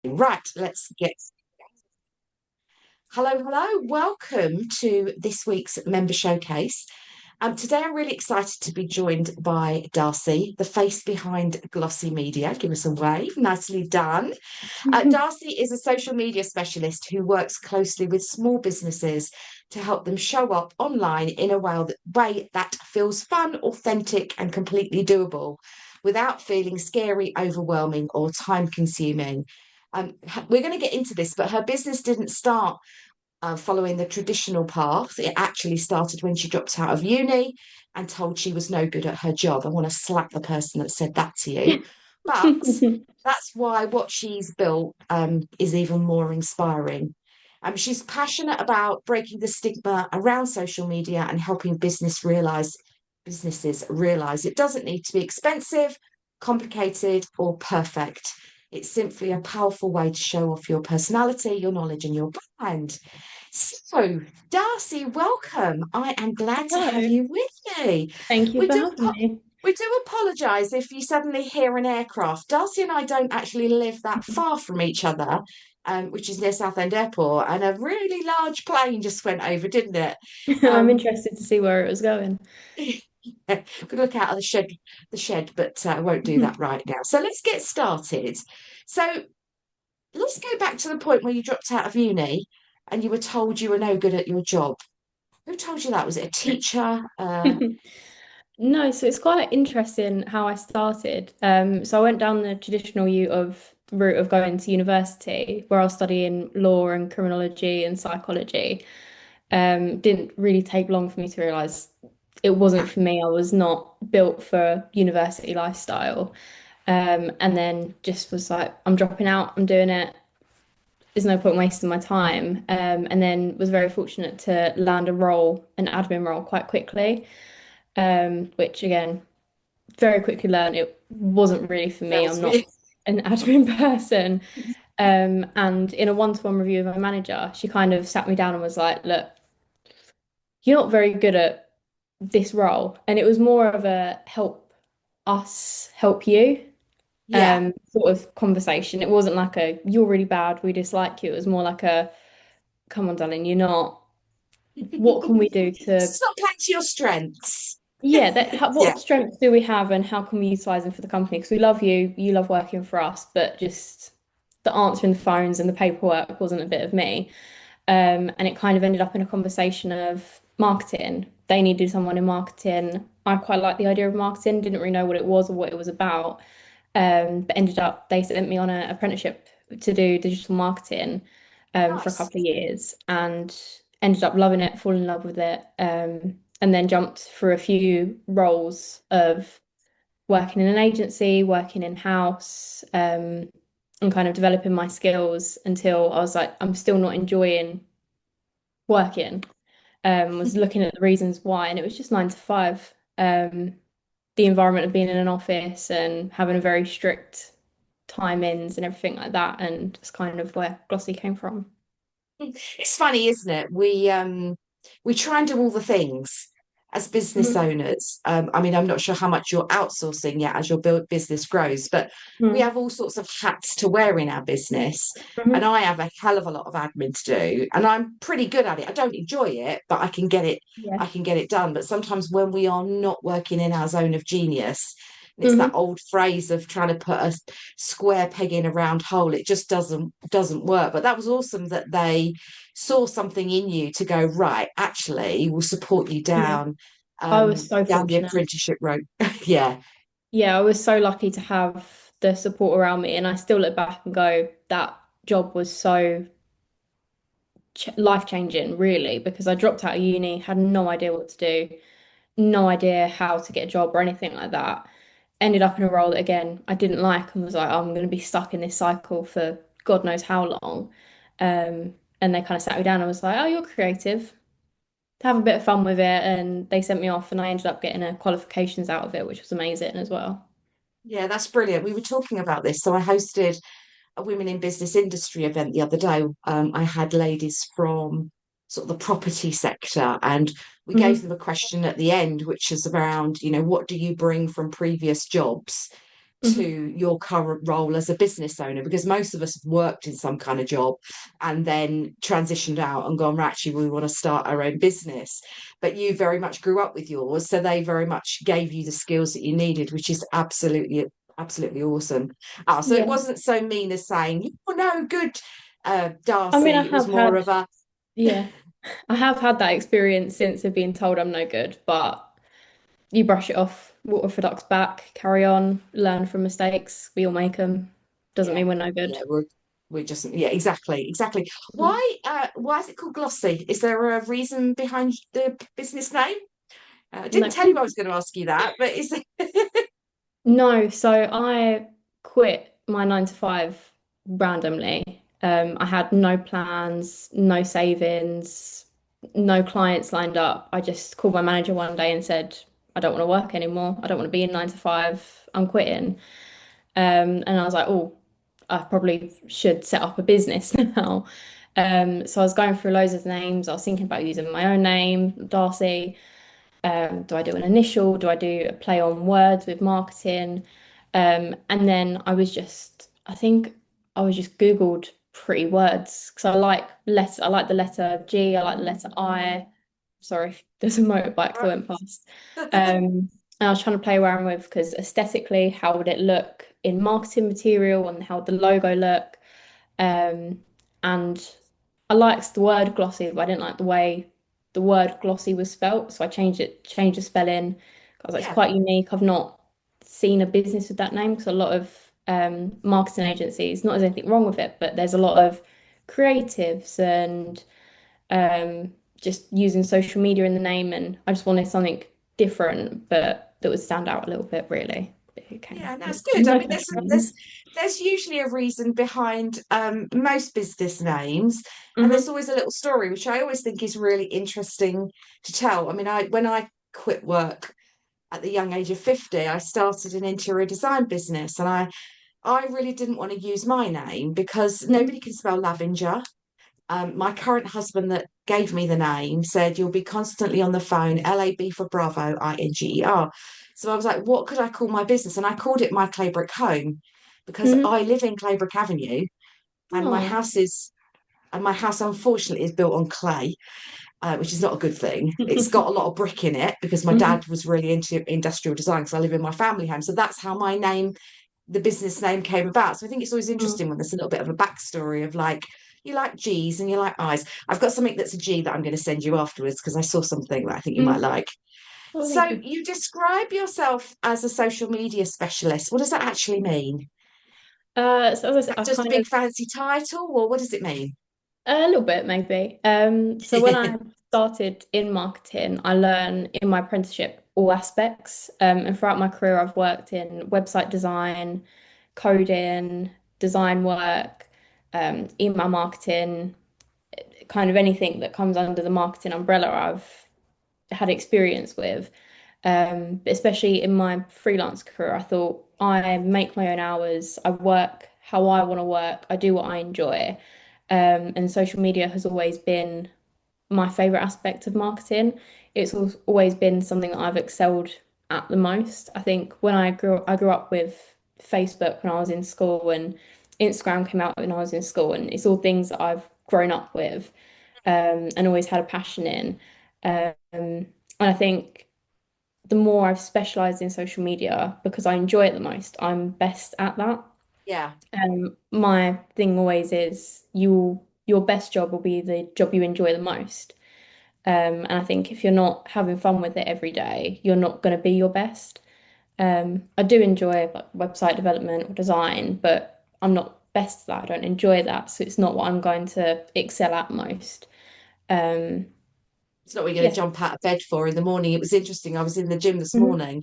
Right, let's get. Hello, hello. Welcome to this week's member showcase. Today, I'm really excited to be joined by Darcy, the face behind Glossy Media. Give us a wave. Nicely done. Darcy is a social media specialist who works closely with small businesses to help them show up online in a way that feels fun, authentic, and completely doable without feeling scary, overwhelming, or time consuming. We're going to get into this, but her business didn't start following the traditional path. It actually started when she dropped out of uni and told she was no good at her job. I want to slap the person that said that to you. But that's why what she's built is even more inspiring. She's passionate about breaking the stigma around social media and helping businesses realize it doesn't need to be expensive, complicated, or perfect. It's simply a powerful way to show off your personality, your knowledge, and your brand. So, Darcy, welcome. I am glad to have Hello. you with me. Thank you We for do having me. we do apologise if you suddenly hear an aircraft. Darcy and I don't actually live that far from each other, which is near Southend Airport, and a really large plane just went over, didn't it? I'm Um, interested to see where it was going. could look out of the shed, but I won't do that right now. So let's get started. So let's go back to the point where you dropped out of uni and you were told you were no good at your job. Who told you that? Was it a teacher? No, so it's quite interesting how I started. So I went down the traditional route of going to university, where I was studying law and criminology and psychology. Didn't really take long for me to realize it wasn't for me. I was not built for university lifestyle. And then just was like, I'm dropping out, I'm doing it. There's no point wasting my time. And then was very fortunate to land an admin role quite quickly, which again, very quickly learned it wasn't really for me. Tells I'm not me. an admin person. And in a one-to-one review with my manager, she kind of sat me down and was like, look, you're not very good at this role. And it was more of a help us help you Yeah. sort of conversation. It wasn't like a you're really bad, we dislike you. It was more like a come on, darling, you're not. What can we do to, It's not playing to your strengths. yeah, Yeah. what strengths do we have and how can we utilize them for the company? Because we love you, you love working for us, but just the answering the phones and the paperwork wasn't a bit of me. And it kind of ended up in a conversation of marketing. They needed someone in marketing. I quite liked the idea of marketing, didn't really know what it was or what it was about. But ended up, they sent me on an apprenticeship to do digital marketing for a Nice. couple of years and ended up loving it, falling in love with it. And then jumped for a few roles of working in an agency, working in house, and kind of developing my skills until I was like, I'm still not enjoying working. Was looking at the reasons why, and it was just 9 to 5. The environment of being in an office and having a very strict timings and everything like that, and it's kind of where Glossy came from. It's funny, isn't it? We try and do all the things as business Mhm. owners. I mean, I'm not sure how much you're outsourcing yet as your business grows, but we Mm. have all sorts of hats to wear in our business. And Mhm. I have a hell of a lot of admin to do, and I'm pretty good at it. I don't enjoy it, but Yeah. I can get it done. But sometimes when we are not working in our zone of genius, and it's that Mhm. old phrase of trying to put a square peg in a round hole, it just doesn't work. But that was awesome that they saw something in you to go, right, actually we'll support you Yeah. I was so down the fortunate. apprenticeship route. Yeah. Yeah, I was so lucky to have the support around me, and I still look back and go, that job was so ch life changing, really, because I dropped out of uni, had no idea what to do, no idea how to get a job or anything like that. Ended up in a role that again I didn't like and was like, "Oh, I'm going to be stuck in this cycle for God knows how long." And they kind of sat me down and was like, "Oh, you're creative. Have a bit of fun with it." And they sent me off, and I ended up getting a qualifications out of it, which was amazing as well. Yeah, that's brilliant. We were talking about this. So I hosted a women in business industry event the other day. I had ladies from sort of the property sector, and we gave Hmm. them a question at the end, which is around, what do you bring from previous jobs? to Mhm. your current role as a business owner? Because most of us have worked in some kind of job and then transitioned out and gone, "Right, actually, we want to start our own business." But you very much grew up with yours, so they very much gave you the skills that you needed, which is absolutely awesome. So it Yeah. wasn't so mean as saying, "Oh no, good, I mean, Darcy." I It was have more had, of a, yeah, I have had that experience since of being told I'm no good, but you brush it off, water for ducks back, carry on, learn from mistakes. We all make them. Doesn't yeah, mean we're no good. yeah, we're just, yeah, exactly. Mhm. Why is it called Glossy? Is there a reason behind the business name? I didn't No, tell you I was going to ask you that, but is it? no. So I quit my 9 to 5 randomly. I had no plans, no savings, no clients lined up. I just called my manager one day and said, I don't want to work anymore. I don't want to be in 9 to 5. I'm quitting. And I was like, oh, I probably should set up a business now. So I was going through loads of names. I was thinking about using my own name, Darcy. Do I do an initial? Do I do a play on words with marketing? And then I think I was just Googled pretty words because I like the letter G, I like the letter I. Sorry, there's a motorbike that went past. And I was trying to play around with because aesthetically, how would it look in marketing material and how would the logo look? Um, and I liked the word glossy, but I didn't like the way the word glossy was spelt. So I changed the spelling. I was like, it's Yeah, quite unique. I've not seen a business with that name because a lot of marketing agencies, not there's anything wrong with it, but there's a lot of creatives and just using social media in the name. And I just wanted something different, but that would stand out a little bit, really. Okay. yeah, that's good. I No mean, pressure. there's usually a reason behind most business names, and there's Mm-hmm. always a little story, which I always think is really interesting to tell. I mean, I when I quit work at the young age of 50, I started an interior design business, and I really didn't want to use my name because Mm-hmm. nobody can spell lavender. My current husband that gave me the name said, "You'll be constantly on the phone, LAB for Bravo, INGER." So I was like, what could I call my business? And I called it My Claybrick Home because Mm-hmm. I live in Claybrick Avenue and Oh. my house unfortunately is built on clay, which is not a good thing. It's got a lot of brick in it because my Mhm. dad was really into industrial design because I live in my family home. So that's how the business name came about. So I think it's always Mm. interesting when there's a little bit of a backstory of like, you like G's and you like I's. I've got something that's a G that I'm going to send you afterwards because I saw something that I think you might Mm. like. Oh, So thank you. you describe yourself as a social media specialist. What does that actually mean? So as I said, Is that just a big fancy title, or what does it mean? a little bit maybe. So when I started in marketing, I learned in my apprenticeship all aspects. And throughout my career, I've worked in website design, coding, design work, email marketing, kind of anything that comes under the marketing umbrella, I've had experience with. Especially in my freelance career, I thought I make my own hours, I work how I want to work, I do what I enjoy. And social media has always been my favorite aspect of marketing. It's always been something that I've excelled at the most. I think when I grew up with Facebook when I was in school, and Instagram came out when I was in school, and it's all things that I've grown up with, and always had a passion in. And I think the more I've specialized in social media because I enjoy it the most, I'm best at that. Yeah, My thing always is your best job will be the job you enjoy the most. And I think if you're not having fun with it every day, you're not going to be your best. I do enjoy like website development or design, but I'm not best at that. I don't enjoy that, so it's not what I'm going to excel at most. Um, it's not what you're going yeah. to jump out of bed for in the morning. It was interesting. I was in the gym this Mhm. morning,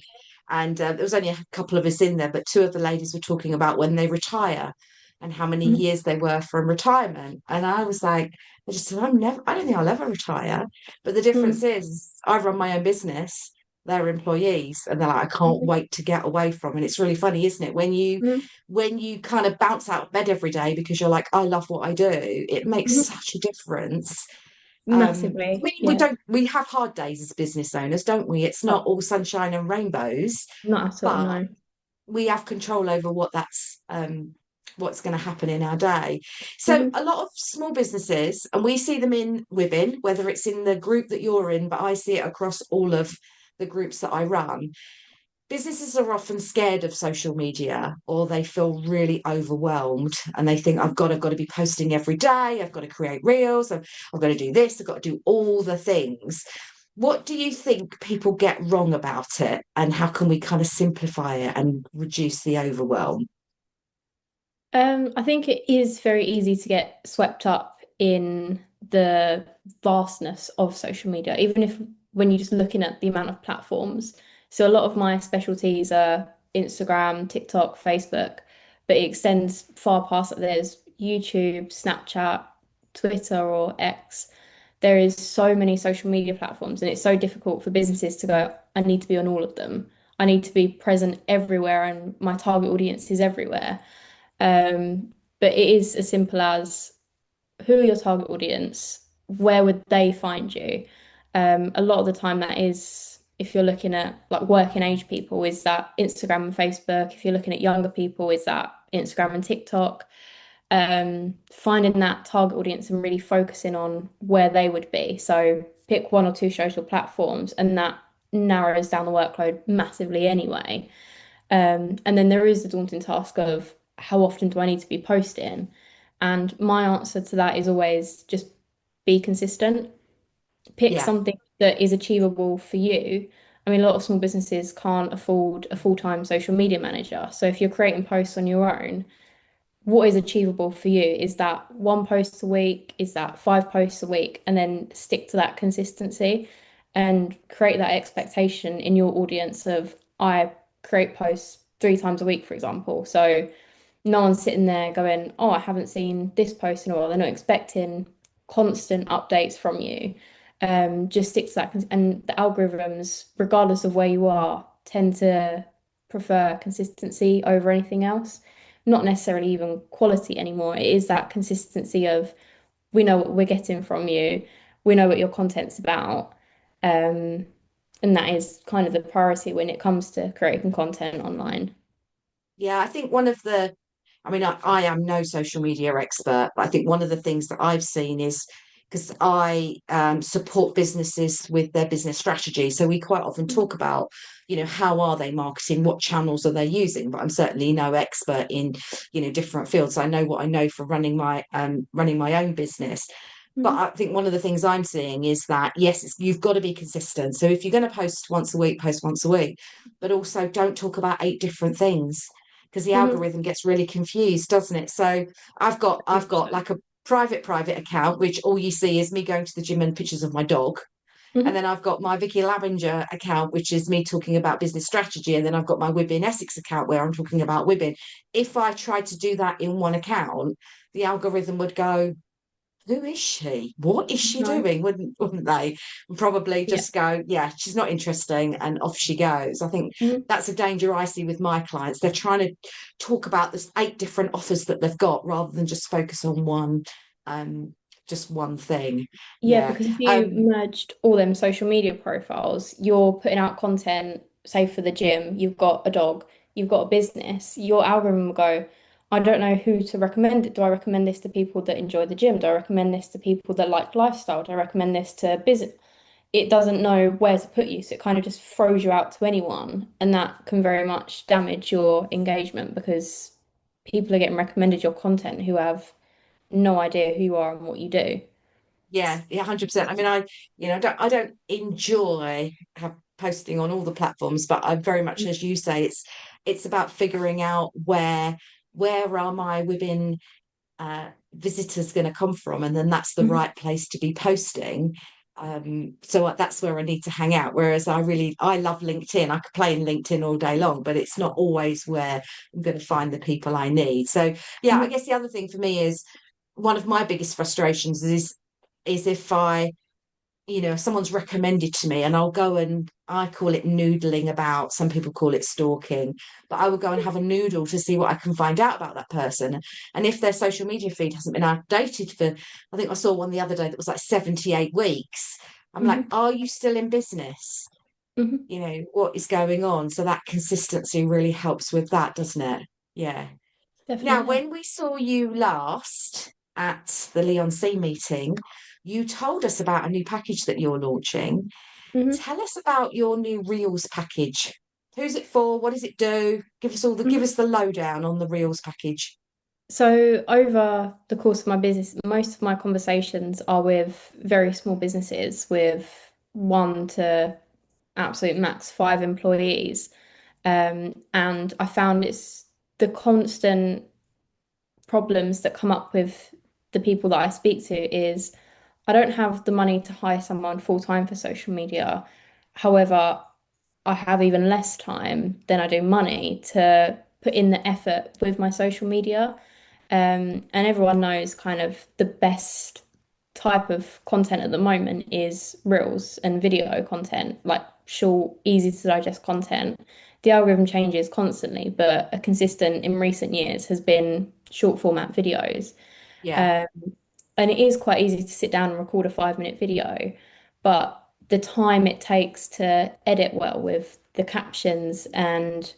and there was only a couple of us in there, but two of the ladies were talking about when they retire and how many Mhm. years they were from retirement. And I was like, I just said, I don't think I'll ever retire. But the difference Mhm. is, I run my own business. They're employees, and they're like, I can't Mhm. wait to get away from. And it's really funny, isn't it? Mhm. When you kind of bounce out of bed every day because you're like, I love what I do. It makes Mhm. such a difference. I Massively, mean, yeah. we have hard days as business owners, don't we? It's not Oh, all sunshine and rainbows, not at all, but no. we have control over what's going to happen in our day. So Hmm. a lot of small businesses, and we see them in WiBN, whether it's in the group that you're in, but I see it across all of the groups that I run. Businesses are often scared of social media, or they feel really overwhelmed and they think I've got to be posting every day, I've got to create reels, I've got to do this, I've got to do all the things. What do you think people get wrong about it, and how can we kind of simplify it and reduce the overwhelm? I think it is very easy to get swept up in the vastness of social media, even if when you're just looking at the amount of platforms. So a lot of my specialties are Instagram, TikTok, Facebook, but it extends far past that. There's YouTube, Snapchat, Twitter, or X. There is so many social media platforms, and it's so difficult for businesses to go, I need to be on all of them. I need to be present everywhere, and my target audience is everywhere. But it is as simple as who are your target audience? Where would they find you? A lot of the time, that is, if you're looking at like working age people, is that Instagram and Facebook. If you're looking at younger people, is that Instagram and TikTok? Finding that target audience and really focusing on where they would be. So pick one or two social platforms, and that narrows down the workload massively anyway. And then there is the daunting task of how often do I need to be posting? And my answer to that is always just be consistent. Pick Yeah. something that is achievable for you. I mean, a lot of small businesses can't afford a full-time social media manager. So if you're creating posts on your own, what is achievable for you? Is that one post a week? Is that five posts a week? And then stick to that consistency and create that expectation in your audience of I create posts three times a week, for example. So no one's sitting there going, oh, I haven't seen this post in a while. They're not expecting constant updates from you. Just stick to that. And the algorithms, regardless of where you are, tend to prefer consistency over anything else. Not necessarily even quality anymore. It is that consistency of we know what we're getting from you, we know what your content's about. Um, and that is kind of the priority when it comes to creating content online. Yeah, I think one of the, I mean, I am no social media expert, but I think one of the things that I've seen is because I support businesses with their business strategy. So we quite often talk about, how are they marketing? What channels are they using? But I'm certainly no expert in, different fields. I know what I know from running my own business. But Mhm. I think one of the things I'm seeing is that, yes, you've got to be consistent. So if you're going to post once a week, post once a week, but also don't talk about eight different things, because the Mhm. algorithm gets really confused, doesn't it? So I've got like a private account, which all you see is me going to the gym and pictures of my dog. And Mhm. then I've got my Vicky Lavinger account, which is me talking about business strategy. And then I've got my WiBN Essex account where I'm talking about WiBN. If I tried to do that in one account, the algorithm would go, who is she? What is she No. doing? Wouldn't they? And probably Yeah. just go, yeah, she's not interesting, and off she goes. I think Mhm. that's a danger I see with my clients. They're trying to talk about this eight different offers that they've got rather than just focus on um, just one thing. Yeah, Yeah. because if you merged all them social media profiles, you're putting out content, say for the gym, you've got a dog, you've got a business, your algorithm will go, I don't know who to recommend it. Do I recommend this to people that enjoy the gym? Do I recommend this to people that like lifestyle? Do I recommend this to business? It doesn't know where to put you, so it kind of just throws you out to anyone, and that can very much damage your engagement because people are getting recommended your content who have no idea who you are and what you do. Yeah, yeah, 100%. I mean, I don't enjoy posting on all the platforms, but I very much, as you say, it's about figuring out where are my women visitors going to come from, and then that's the Mhm. right place to be posting. So that's where I need to hang out. Whereas I love LinkedIn. I could play in LinkedIn all day long, but it's not always where I'm going to find the people I need. So yeah, I Mhm. guess the other thing for me is one of my biggest frustrations is if if someone's recommended to me, and I'll go, and I call it noodling about, some people call it stalking, but I will go and have a noodle to see what I can find out about that person. And if their social media feed hasn't been updated for, I think I saw one the other day that was like 78 weeks, I'm like, Mhm. are you still in business? Hmm. what is going on. So that consistency really helps with that, doesn't it? Yeah. Now, Definitely. when we saw you last at the Leon C meeting, you told us about a new package that you're launching. Hmm. Tell us about your new Reels package. Who's it for? What does it do? Give Hmm. us the lowdown on the Reels package. So over the course of my business, most of my conversations are with very small businesses with one to absolute max 5 employees. And I found it's the constant problems that come up with the people that I speak to is I don't have the money to hire someone full time for social media. However, I have even less time than I do money to put in the effort with my social media. And everyone knows kind of the best type of content at the moment is reels and video content, like short, easy to digest content. The algorithm changes constantly, but a consistent in recent years has been short format videos. Yeah, Um, and it is quite easy to sit down and record a 5 minute video, but the time it takes to edit well with the captions and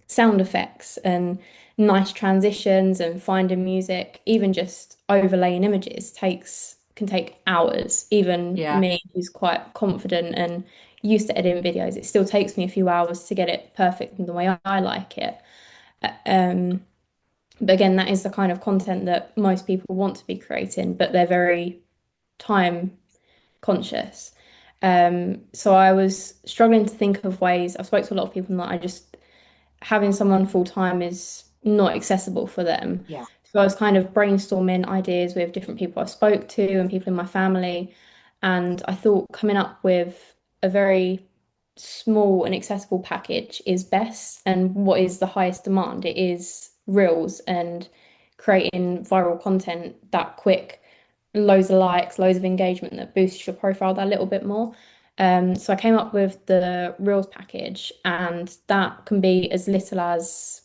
sound effects and nice transitions and finding music, even just overlaying images can take hours. Even yeah, me, who's quite confident and used to editing videos, it still takes me a few hours to get it perfect in the way I like it. Um, but again, that is the kind of content that most people want to be creating, but they're very time conscious. So I was struggling to think of ways. I spoke to a lot of people that I just having someone full time is not accessible for them. yeah, So I was kind of brainstorming ideas with different people I spoke to and people in my family. And I thought coming up with a very small and accessible package is best. And what is the highest demand? It is reels and creating viral content that quick, loads of likes, loads of engagement that boosts your profile that little bit more. So I came up with the Reels package, and that can be as little as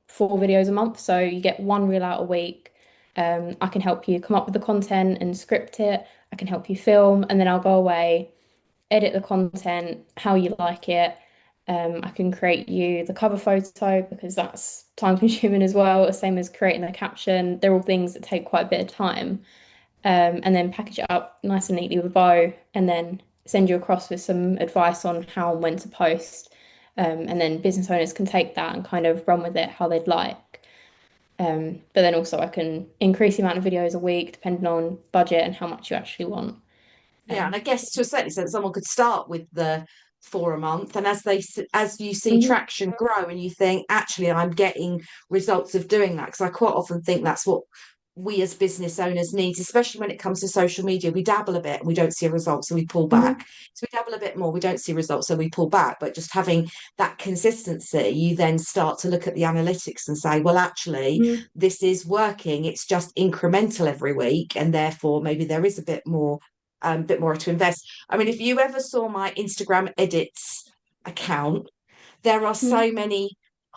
4 videos a month. So you get one reel out a week. I can help you come up with the content and script it. I can help you film, and then I'll go away, edit the content how you like it. I can create you the cover photo because that's time consuming as well, same as creating the caption. They're all things that take quite a bit of time, and then package it up nice and neatly with a bow, and then send you across with some advice on how and when to post. And then business owners can take that and kind of run with it how they'd like. But then also I can increase the amount of videos a week depending on budget and how much you actually want. yeah. And Um, I guess to a certain extent, someone could start with the 4 a month, and as you see mhm, traction grow, and you think, actually, I'm getting results of doing that. Because I quite often think that's what we as business owners need, especially when it comes to social media. We dabble a bit and we don't see a result, so we pull back. mhm, So we dabble a bit more, we don't see results, so we pull back. But just having that consistency, you then start to look at the analytics and say, well, actually, mhm, this is working. It's just incremental every week, and therefore maybe there is a bit more to invest. I mean, if you ever saw my Instagram edits account, there are mhm, so many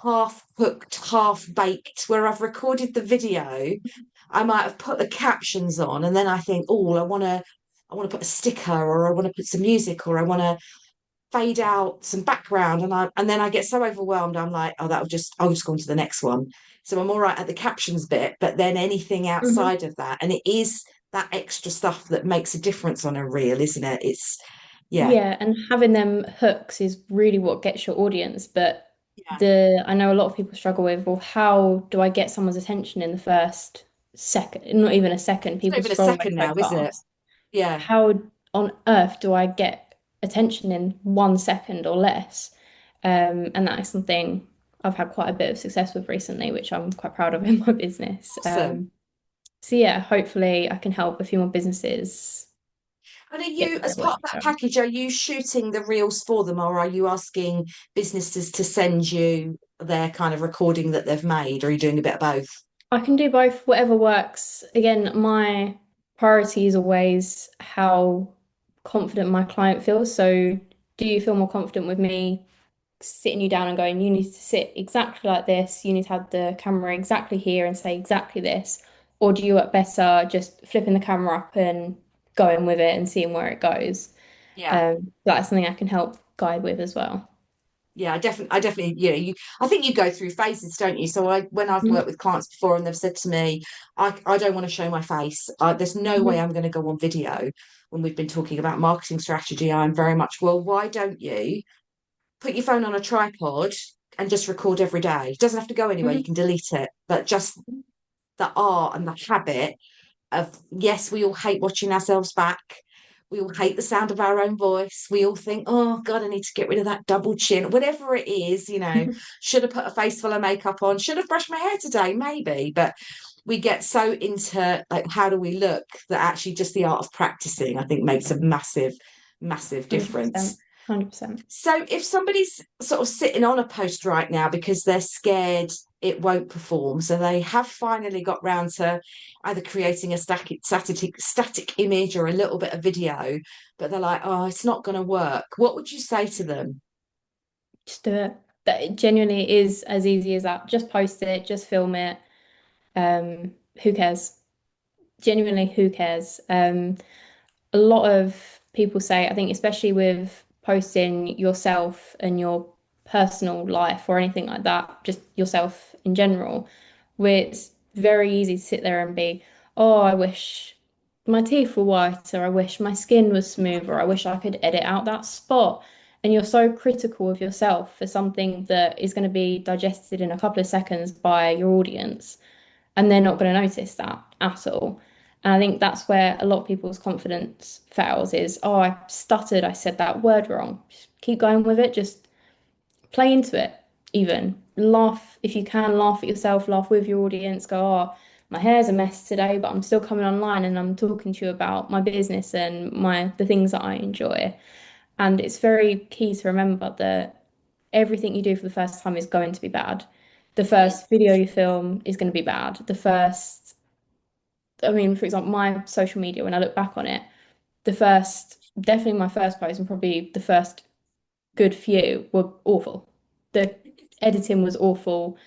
half cooked, half baked where I've recorded the video. I might have put the captions on, and then I think, oh, I want to put a sticker, or I want to put some music, or I want to fade out some background, and then I get so overwhelmed. I'm like, oh, I'll just go on to the next one. So I'm all right at the captions bit, but then anything mhm. outside of that, and it is that extra stuff that makes a difference on a reel, isn't it? It's yeah, Yeah, and having them hooks is really what gets your audience. But yeah. the I know a lot of people struggle with, well, how do I get someone's attention in the first second? Not even a second. It's not People even a scroll away second so now, is it? fast. Yeah, How on earth do I get attention in 1 second or less? And that is something I've had quite a bit of success with recently, which I'm quite proud of in my business. awesome. So yeah, hopefully I can help a few more businesses And are get you, to as where they part want of that to go. package, are you shooting the reels for them, or are you asking businesses to send you their kind of recording that they've made, or are you doing a bit of both? I can do both, whatever works. Again, my priority is always how confident my client feels. So, do you feel more confident with me sitting you down and going, you need to sit exactly like this, you need to have the camera exactly here and say exactly this? Or do you work better just flipping the camera up and going with it and seeing where it goes? Yeah. That's something I can help guide with as well. Yeah, I definitely, I think you go through phases, don't you? So when I've Mhm. worked with clients before and they've said to me, I don't want to show my face. There's no way Mhm. I'm going to go on video. When we've been talking about marketing strategy, I'm very much, well, why don't you put your phone on a tripod and just record every day? It doesn't have to go anywhere. You Mhm. can delete it, but just the art and the habit of, yes, we all hate watching ourselves back. We all hate the sound of our own voice. We all think, oh God, I need to get rid of that double chin. Whatever it is, should have put a face full of makeup on, should have brushed my hair today, maybe. But we get so into like how do we look that actually just the art of practicing, I think, makes a massive, massive difference. 100%. 100%. So if somebody's sort of sitting on a post right now because they're scared it won't perform, so they have finally got round to either creating a static image or a little bit of video, but they're like, oh, it's not going to work. What would you say to them? Just do it. That it genuinely is as easy as that. Just post it, just film it. Who cares? Genuinely, who cares? A lot of people say, I think, especially with posting yourself and your personal life or anything like that, just yourself in general, where it's very easy to sit there and be, oh, I wish my teeth were whiter, I wish my skin was smoother, I wish I could edit out that spot. And you're so critical of yourself for something that is going to be digested in a couple of seconds by your audience, and they're not going to notice that at all. And I think that's where a lot of people's confidence fails is, oh, I stuttered, I said that word wrong. Just keep going with it, just play into it, even. Laugh if you can, laugh at yourself, laugh with your audience, go, oh, my hair's a mess today, but I'm still coming online and I'm talking to you about my business and the things that I enjoy. And it's very key to remember that everything you do for the first time is going to be bad. The Yeah, first video you film is going to be bad. I mean, for example, my social media, when I look back on it, definitely my first post and probably the first good few were awful. The editing was awful.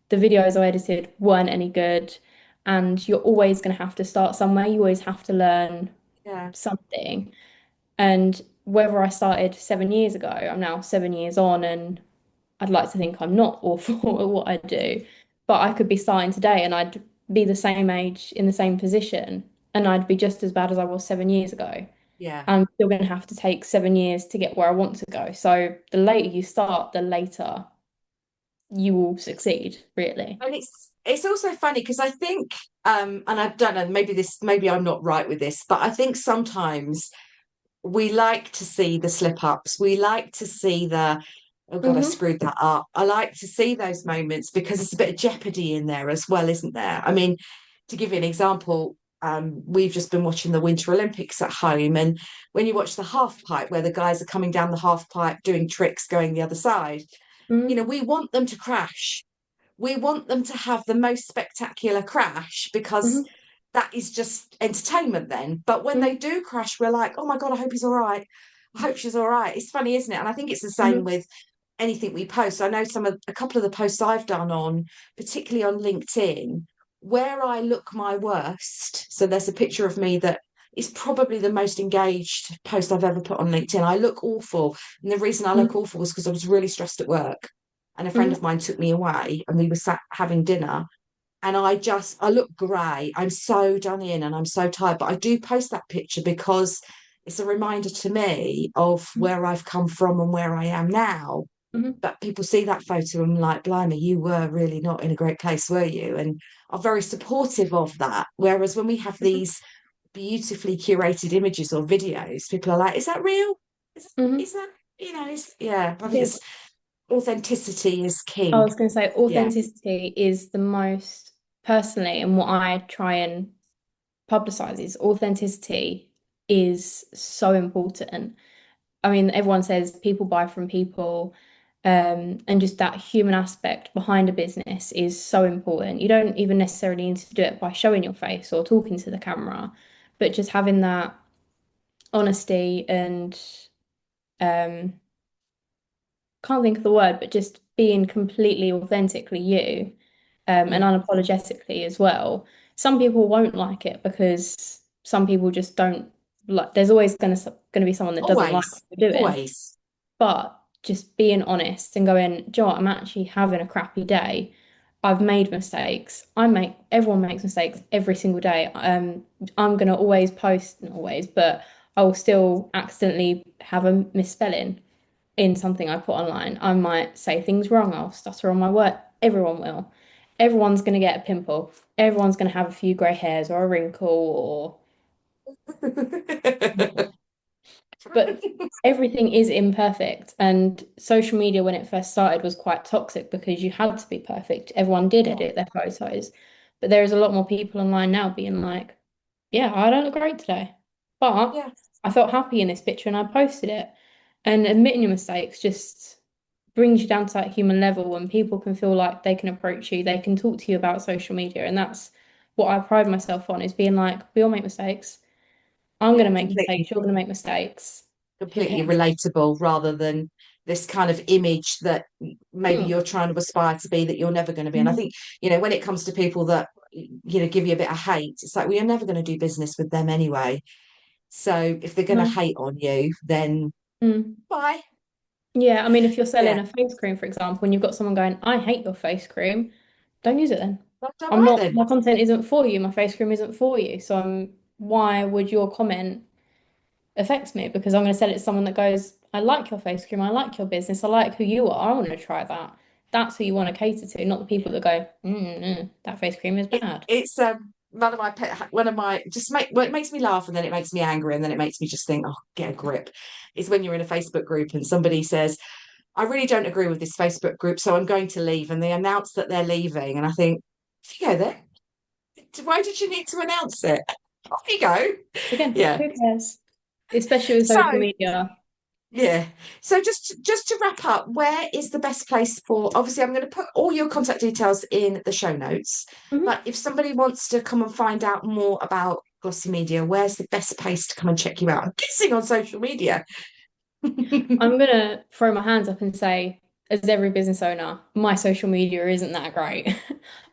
The videos I edited weren't any good. And you're always going to have to start somewhere. You always have to learn yeah, something. And whether I started 7 years ago, I'm now 7 years on, and I'd like to think I'm not awful at what I do, but I could be starting today and I'd be the same age in the same position and I'd be just as bad as I was 7 years ago. yeah. I'm still going to have to take 7 years to get where I want to go. So the later you start, the later you will succeed, really. And it's also funny because I think, and I don't know, maybe I'm not right with this, but I think sometimes we like to see the slip ups. We like to see the, oh God, I Hmm. screwed that up. I like to see those moments because there's a bit of jeopardy in there as well, isn't there? I mean, to give you an example, we've just been watching the Winter Olympics at home. And when you watch the half pipe, where the guys are coming down the half pipe doing tricks going the other side, Hmm. we want them to crash. We want them to have the most spectacular crash because Hmm. that is just entertainment then. But when they Hmm. do crash, we're like, oh my God, I hope he's all right. I hope she's all right. It's funny, isn't it? And I think it's the same Hmm. with anything we post. I know a couple of the posts I've done on, particularly on LinkedIn, where I look my worst. So there's a picture of me that is probably the most engaged post I've ever put on LinkedIn. I look awful. And the reason I look awful was because I was really stressed at work. And a friend Hmm. of mine took me away and we were sat having dinner and I look grey. I'm so done in and I'm so tired. But I do post that picture because it's a reminder to me of where I've come from and where I am now. Hmm. But people see that photo and like, blimey, you were really not in a great place, were you? And are very supportive of that. Whereas when we have these beautifully curated images or videos, people are like, is that real? Hmm. Is that, yeah, I think Yeah, it's authenticity is I king. was going to say Yeah. authenticity is the most personally, and what I try and publicizes authenticity is so important. I mean, everyone says people buy from people, and just that human aspect behind a business is so important. You don't even necessarily need to do it by showing your face or talking to the camera, but just having that honesty and um, can't think of the word, but just being completely authentically you, and Mm. unapologetically as well. Some people won't like it because some people just don't like. There's always going to be someone that doesn't like Always, what you're doing. always. but just being honest and going, "Do you know what? I'm actually having a crappy day. I've made mistakes. Everyone makes mistakes every single day. I'm gonna always post, not always, but I will still accidentally have a misspelling in something I put online. I might say things wrong. I'll stutter on my word. Everyone will. Everyone's gonna get a pimple. Everyone's gonna have a few grey hairs or a wrinkle or but everything is imperfect. And social media, when it first started, was quite toxic because you had to be perfect. Everyone did Yeah, edit their photos. But there is a lot more people online now being like, yeah, I don't look great today. But yeah. I felt happy in this picture and I posted it. And admitting your mistakes just brings you down to that human level when people can feel like they can approach you, they can talk to you about social media. And that's what I pride myself on is being like, we all make mistakes. I'm going Yeah, to make completely, mistakes. You're going to make mistakes. Who completely cares? relatable rather than this kind of image that maybe Mm. you're trying to aspire to be that you're never going to be. And I Mhm. think, when it comes to people that, give you a bit of hate, it's like, well, you're never going to do business with them anyway. So if they're going to No. hate on you, then Mm. bye. Yeah, I mean, if you're selling Yeah, a face cream, for example, and you've got someone going, I hate your face cream, don't use it then. don't I'm buy it not, then. my content isn't for you, my face cream isn't for you. So why would your comment affect me? Because I'm going to sell it to someone that goes, I like your face cream, I like your business, I like who you are, I want to try that. That's who you want to cater to, not the people that go, that face cream is bad. It's one of my just make well, it makes me laugh and then it makes me angry and then it makes me just think, oh, get a grip. Is when you're in a Facebook group and somebody says, I really don't agree with this Facebook group, so I'm going to leave, and they announce that they're leaving, and I think, if you go there, why did you need to announce it? Off you go. Again, Yeah. who cares? Especially with So social media. yeah. So just to wrap up, where is the best place for? Obviously, I'm going to put all your contact details in the show notes. Mhm. But if somebody wants to come and find out more about Glossy Media, where's the best place to come and check you out? I'm guessing on social media. I'm gonna throw my hands up and say, as every business owner, my social media isn't that great.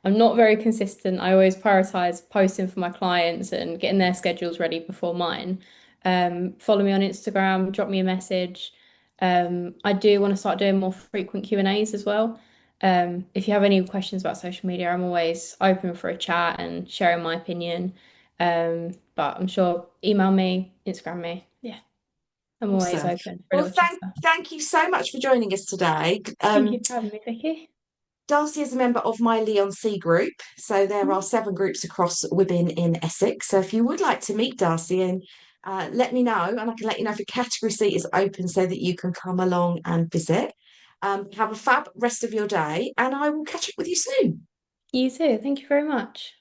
I'm not very consistent. I always prioritize posting for my clients and getting their schedules ready before mine. Follow me on Instagram, drop me a message. I do want to start doing more frequent Q&As as well. If you have any questions about social media, I'm always open for a chat and sharing my opinion. But I'm sure email me, Instagram me. Yeah. I'm always Awesome. open for a Well, little chatter. thank you so much for joining us today. Thank you for having me, Vicky. Darcy is a member of my Leon C group. So there are 7 groups across WiBN in Essex. So if you would like to meet Darcy and let me know, and I can let you know if a category seat is open so that you can come along and visit. Have a fab rest of your day, and I will catch up with you soon. You too. Thank you very much.